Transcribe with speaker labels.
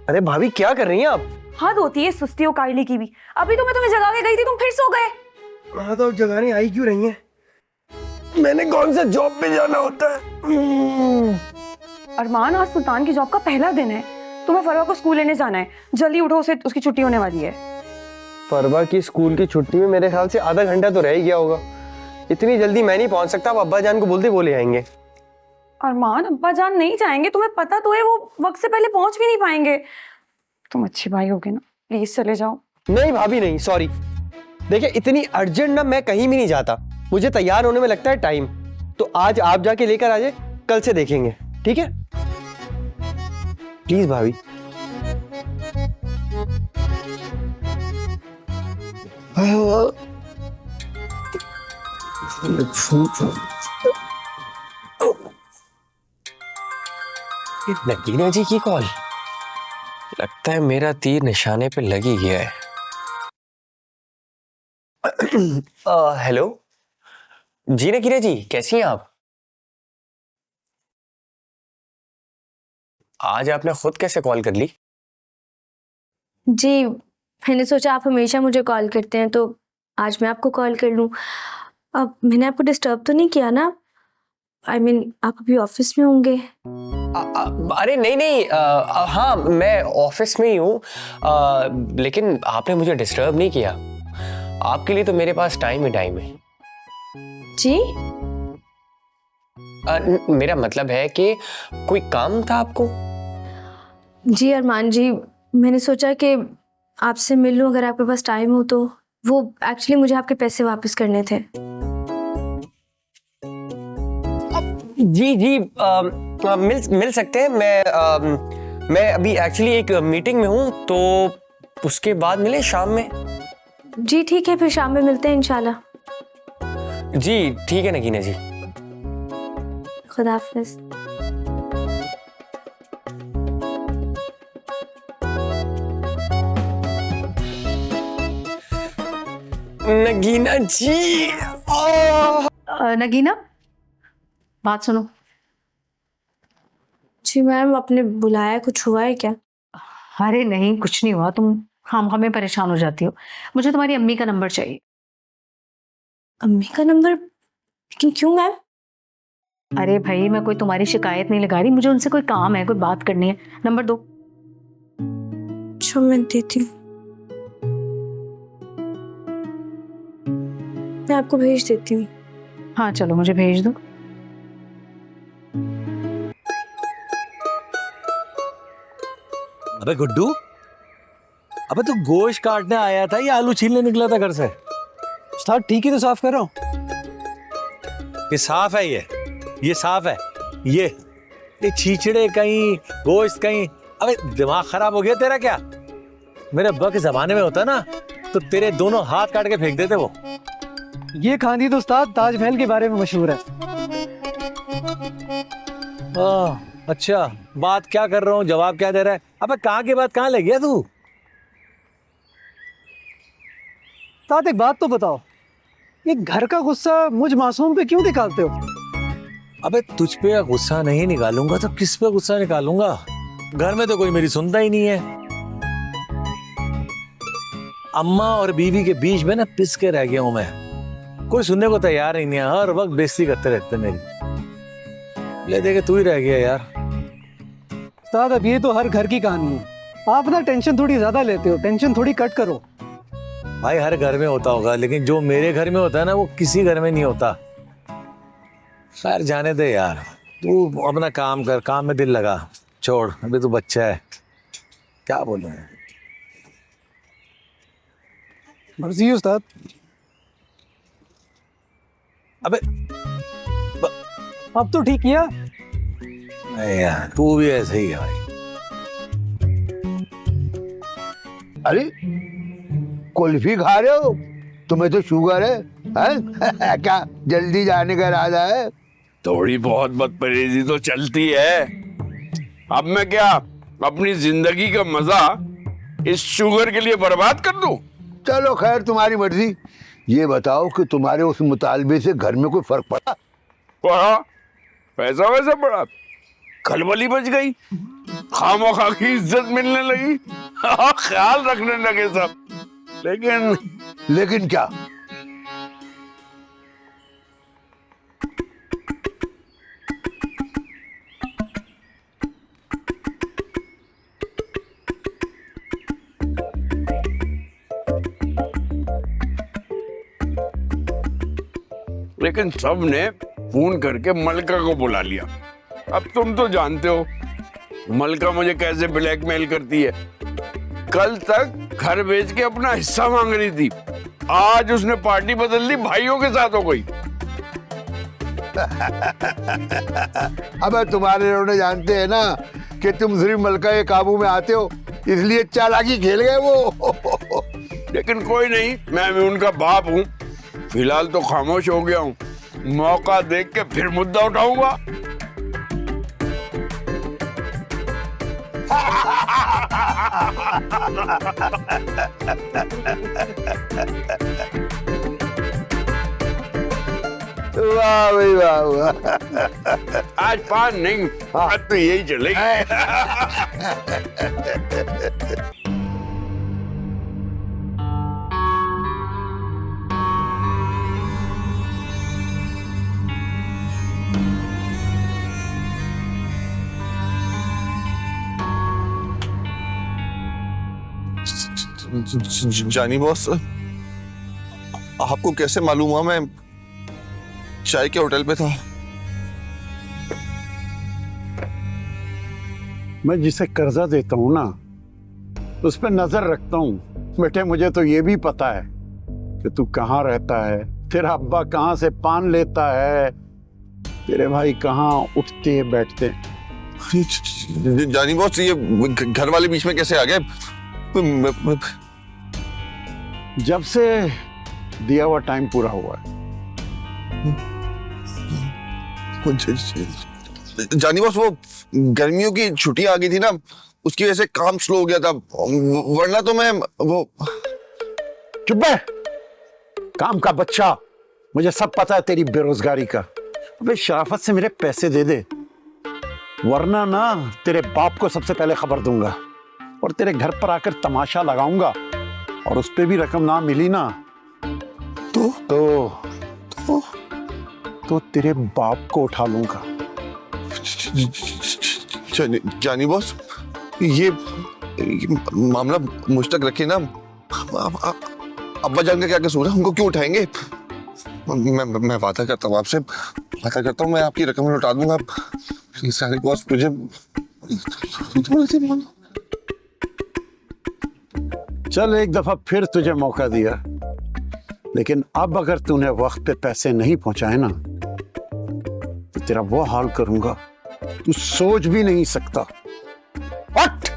Speaker 1: अरे भाभी क्या कर रही हैं आप?
Speaker 2: हद होती है सुस्ती और कायली की भी। अभी तो मैं तुम्हें जगा के गई थी, तुम फिर सो गए।
Speaker 1: हाँ तो जगाने आई क्यों रही हैं? मैंने कौन सा जॉब पे जाना होता है?
Speaker 2: अरमान, आज सुल्तान की जॉब का पहला दिन है। तुम्हें फरवा को स्कूल लेने जाना है। जल्दी उठो, उसे उसकी छुट्टी होने वाली है।
Speaker 1: फरवा की स्कूल की छुट्टी में मेरे ख्याल से आधा घंटा तो रह ही गया होगा। इतनी जल्दी मैं नहीं पहुंच सकता। आप अब्बा जान को बोलते बोले आएंगे।
Speaker 2: अरमान, अब्बा जान नहीं जाएंगे, तुम्हें पता तो है वो वक्त से पहले पहुंच भी नहीं पाएंगे। तुम अच्छे भाई होगे ना, प्लीज चले जाओ।
Speaker 1: नहीं भाभी नहीं, सॉरी। देखिए इतनी अर्जेंट ना मैं कहीं भी नहीं जाता। मुझे तैयार होने में लगता है टाइम। तो आज आप जाके लेकर आ जाए, कल से देखेंगे, ठीक है? प्लीज भाभी। नगीना जी की कॉल। लगता है मेरा तीर निशाने पे लग ही गया है। हेलो जी नगीना जी, कैसी हैं आप? आज आपने खुद कैसे कॉल कर ली?
Speaker 3: जी, मैंने सोचा आप हमेशा मुझे कॉल करते हैं तो आज मैं आपको कॉल कर लूं। अब मैंने आपको डिस्टर्ब तो नहीं किया ना? I mean, आप अभी ऑफिस में होंगे।
Speaker 1: अरे नहीं नहीं, हाँ मैं ऑफिस में ही हूँ। लेकिन आपने मुझे डिस्टर्ब नहीं किया। आपके लिए तो मेरे पास टाइम ही टाइम है।
Speaker 3: जी?
Speaker 1: मेरा मतलब है कि कोई काम था आपको?
Speaker 3: जी अरमान जी, मैंने सोचा कि आपसे मिल लूं अगर आपके पास टाइम हो तो। वो एक्चुअली मुझे आपके पैसे वापस करने थे।
Speaker 1: जी जी, मिल सकते हैं। मैं अभी एक्चुअली एक मीटिंग में हूँ, तो उसके बाद मिले शाम में।
Speaker 3: जी ठीक है, फिर शाम में मिलते हैं इंशाल्लाह।
Speaker 1: जी ठीक है नगीना जी।
Speaker 3: खुदा हाफिज।
Speaker 1: नगीना जी।
Speaker 4: नगीना, बात सुनो।
Speaker 3: जी मैम, आपने बुलाया, कुछ हुआ है क्या?
Speaker 4: अरे नहीं, कुछ नहीं हुआ। तुम खामखा में परेशान हो जाती हो। मुझे तुम्हारी अम्मी का नंबर चाहिए।
Speaker 3: अम्मी का नंबर? लेकिन क्यों मैम?
Speaker 4: अरे भाई, मैं कोई तुम्हारी शिकायत नहीं लगा रही, मुझे उनसे कोई काम है, कोई बात करनी है। नंबर दो।
Speaker 3: अच्छा मैं देती हूँ, मैं आपको भेज देती हूँ।
Speaker 4: हाँ चलो, मुझे भेज दो।
Speaker 5: अबे गुड्डू, अबे तू गोश्त काटने आया था या आलू छीलने निकला था घर से?
Speaker 6: उस्ताद ठीक ही तो साफ कर रहा हूँ।
Speaker 5: ये साफ है, ये साफ है। ये छीछड़े कहीं, गोश्त कहीं। अबे दिमाग खराब हो गया तेरा क्या? मेरे अब्बा के जमाने में होता ना तो तेरे दोनों हाथ काट के फेंक देते वो।
Speaker 6: ये खानी तो उस्ताद ताजमहल के बारे में मशहूर है।
Speaker 5: अच्छा, बात क्या कर रहा हूँ, जवाब क्या दे रहा है? अबे कहाँ की बात कहाँ ले गया तू?
Speaker 6: उस्ताद एक बात तो बताओ, ये घर का गुस्सा मुझ मासूम पे क्यों निकालते हो?
Speaker 5: अबे तुझ पे गुस्सा नहीं निकालूंगा तो किस पे गुस्सा निकालूंगा? घर में तो कोई मेरी सुनता ही नहीं है। अम्मा और बीवी के बीच में ना पिस के रह गया हूं मैं। कोई सुनने को तैयार ही नहीं है, हर वक्त बेइज्जती करते रहते मेरी। ले देखे तू ही रह गया यार।
Speaker 6: उस्ताद अब ये तो हर घर की कहानी है। आप ना टेंशन थोड़ी ज्यादा लेते हो, टेंशन थोड़ी कट करो।
Speaker 5: भाई हर घर में होता होगा, लेकिन जो मेरे घर में होता है ना वो किसी घर में नहीं होता। खैर जाने दे यार, तू अपना काम कर, काम में दिल लगा। छोड़, अभी तू बच्चा है, क्या बोलूं।
Speaker 6: मर्जी है उस्ताद।
Speaker 5: अबे
Speaker 6: अब तो ठीक किया।
Speaker 5: नहीं यार, तू भी ऐसे ही है भाई।
Speaker 7: अरे कुल्फी खा रहे हो? तुम्हें तो शुगर है? क्या जल्दी जाने का इरादा है?
Speaker 8: थोड़ी बहुत बदपरहेजी तो चलती है। अब मैं क्या अपनी जिंदगी का मजा इस शुगर के लिए बर्बाद कर दूं?
Speaker 7: चलो खैर, तुम्हारी मर्जी। ये बताओ कि तुम्हारे उस मुतालबे से घर में कोई फर्क पड़ा?
Speaker 8: पड़ा, पैसा वैसा पड़ा, खलबली बच गई। खामोखा की इज्जत मिलने लगी, ख्याल रखने लगे सब।
Speaker 7: लेकिन क्या?
Speaker 8: लेकिन सब ने फोन करके मलका को बुला लिया। अब तुम तो जानते हो मलका मुझे कैसे ब्लैकमेल करती है। कल तक घर बेच के अपना हिस्सा मांग रही थी, आज उसने पार्टी बदल दी, भाइयों के साथ हो गई।
Speaker 7: अब तुम्हारे लोग जानते हैं ना कि तुम सिर्फ मलका के काबू में आते हो, इसलिए चालाकी खेल गए वो।
Speaker 8: लेकिन कोई नहीं, मैं भी उनका बाप हूँ। फिलहाल तो खामोश हो गया हूँ, मौका देख के फिर मुद्दा उठाऊंगा।
Speaker 7: वाह भाई वाह वाह।
Speaker 8: आज पान नहीं, आज तो यही चलेगी।
Speaker 9: जानी बॉस, आपको कैसे मालूम हुआ मैं चाय के होटल पे था?
Speaker 10: मैं जिसे कर्जा देता हूँ ना, उस पर नजर रखता हूँ। बेटे, मुझे तो ये भी पता है कि तू कहाँ रहता है, तेरा अब्बा कहाँ से पान लेता है, तेरे भाई कहाँ उठते बैठते।
Speaker 9: जानी बॉस, ये घर वाले बीच में कैसे आ गए?
Speaker 10: जब से दिया हुआ टाइम पूरा हुआ है।
Speaker 9: जानी बॉस, वो गर्मियों की छुट्टियां आ गई थी ना, उसकी वजह से काम स्लो हो गया था, वरना तो मैं वो।
Speaker 10: चुप है, काम का बच्चा, मुझे सब पता है तेरी बेरोजगारी का। अबे शराफत से मेरे पैसे दे दे, वरना ना तेरे बाप को सबसे पहले खबर दूंगा और तेरे घर पर आकर तमाशा लगाऊंगा, और उस पे भी रकम ना मिली ना तो तेरे बाप को उठा लूंगा।
Speaker 9: जानी बॉस, ये मामला मुझ तक रखे ना, अब्बा जान का क्या कसूर है, हमको क्यों उठाएंगे? मैं वादा करता हूँ आपसे, वादा करता हूँ मैं आपकी रकम लौटा दूंगा। जानी बॉस, मुझे
Speaker 10: चल, एक दफा फिर तुझे मौका दिया, लेकिन अब अगर तूने वक्त पे पैसे नहीं पहुंचाए ना, तो तेरा वो हाल करूंगा तू सोच भी नहीं सकता। हट!